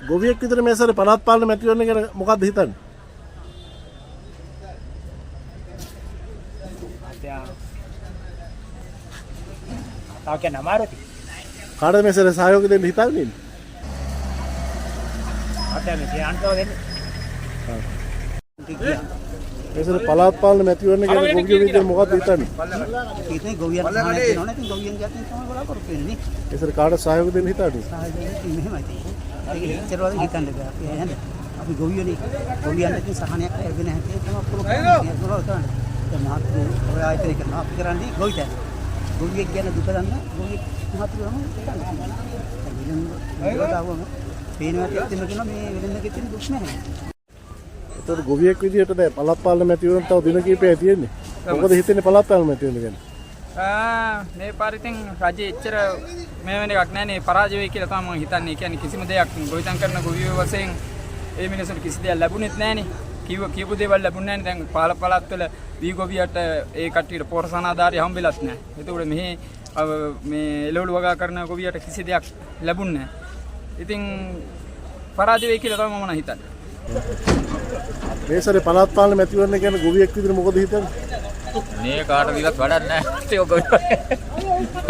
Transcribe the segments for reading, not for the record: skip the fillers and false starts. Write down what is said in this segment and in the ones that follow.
ගොවියෙක් විතර මේ සැරේ පළාත් පාලන මැතිවරණ ගැන මොකක්ද හිතන්නේ? තාම කියන්න අමාරුයි. කාටද මේ සැරේ සහයෝගය දෙන්න හිතන්නේ ඉන්නේ? අපිට මේ කියන්නව දෙන්නේ. මේ සැරේ පළාත් පාලන මැතිවරණ ගැන ගොවියෙක් විතර මොකක්ද හිතන්නේ? ඉතින් ගොවියන් සහාය දෙනවනේ. ඉතින් ගොවියන් ගැටින් තමයි බලාපොරොත්තු වෙන්නේ. මේ සැරේ කාටද සහයෝගය දෙන්න හිතන්නේ? සහාය දෙන්නේ මෙහෙමයි. ඒක ඉතරවල හිතන්න බෑ. අපි එහෙනම් අපි ගොවියනේ ගොවියන්ට සහනයක් ලැබෙන්නේ නැහැ කියලා තමයි කරන්නේ. ඒ මහත්තු ඔය ආයතන කරනවා අපි කරන්නේ ගොවිතැන. ගොවියෙක් ගැන දුක දන්න ගොවියෙක් මහත්තුම හිතන්නේ. ඒකවම පේනවා කියන මේ වෙලෙන්දගේ තියෙන දුක් නැහැ. ඒතර ගොවියෙක් විදියට දැන් පළාත් පාලන මැතිවරණ තව දින කිහිපයක් තියෙන්නේ. මොකද හිතන්නේ පළාත් පාලන මැතිවරණ ගැන? මේ පාරිතින් රජයේ එච්චර මේ වෙන එකක් නැහැ නේ පරාජය වෙයි කියලා තමයි මම හිතන්නේ. ඒ කියන්නේ කිසිම දෙයක් ගොවිතැන් කරන ගොවියෝ වශයෙන් ඒ මිනිස්සුන්ට කිසි දෙයක් ලැබුණෙත් නැහැ නේ. කියපු දේවල් ලැබුණේ නැහැ නේ. දැන් පළාත් වල වී ගොවියට ඒ කට්ටියට පෝරසන ආධාරය හම්බෙලත් නැහැ. ඒතකොට මෙහි මේ එළවලු වගා කරන ගොවියට කිසි දෙයක් ලැබුණේ නැහැ. ඉතින් පරාජය වෙයි කියලා තමයි මම හිතන්නේ. මේ සැරේ පළාත් පාලන මැතිවරණ ගැන ගොවියෙක් විදියට මොකද හිතන්නේ? මේ කාට දිලත් වැඩක් නැහැ. ඒක ගොවි.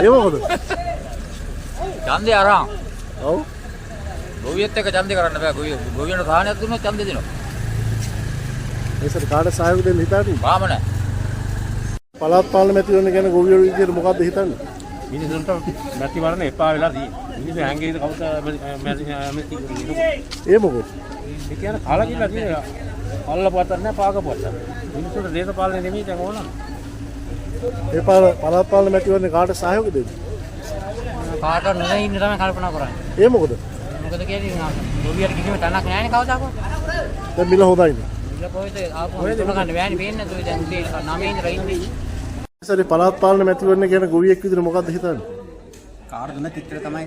ඒ මොකද? ඡන්දේ අරන්. ඔව්. ගොවියත් එක්ක ඡන්දේ කරන්න බෑ. ගොවියන්ට සාහනයක් දුන්නොත් ඡන්දේ දෙනවා. මේ සැරේ කාට සහයෝගය දෙන්න හිතන්නේ? බාමන. පළාත් පාලන මැතිවරණ ගැන ගොවියෝ විදියට මොකද්ද හිතන්නේ? මිනිසුන්ට මැතිවරණ එපා වෙලා තියෙන්නේ. මිනිස්සු හැංගීද කවුද ඒ මොකද? ඒ කියන්නේ කාලා කියලා තියෙනවා. අල්ලපුවත් නැහැ පාගපුවත් නැහැ. මිනිස්සුන්ට දේශපාලනේ නෙමෙයි දැන් ඕන. ඒ පළාත් පාලන මැතිවරණ කාට සහයෝගය දෙන්න? කාට නොදැයි ඉන්න තමයි කල්පනා කරන්නේ. ඒ මොකද? මොකද කියන්නේ ගොවියට කිසිම තැනක් නැහැ නේ කවදාකවත්. දැන් මිල හොඳයිනේ. මිල කොහෙද ආපහු තුන ගන්න බෑනේ පේන්නේ නැතුව දැන් උදේ 9 ඉඳලා ඉන්නේ. මේ සැරේ පළාත් පාලන මැතිවරණ ගැන ගොවියෙක් විදියට මොකද්ද හිතන්නේ? කාර්ය දුන්න චිත්‍ර තමයි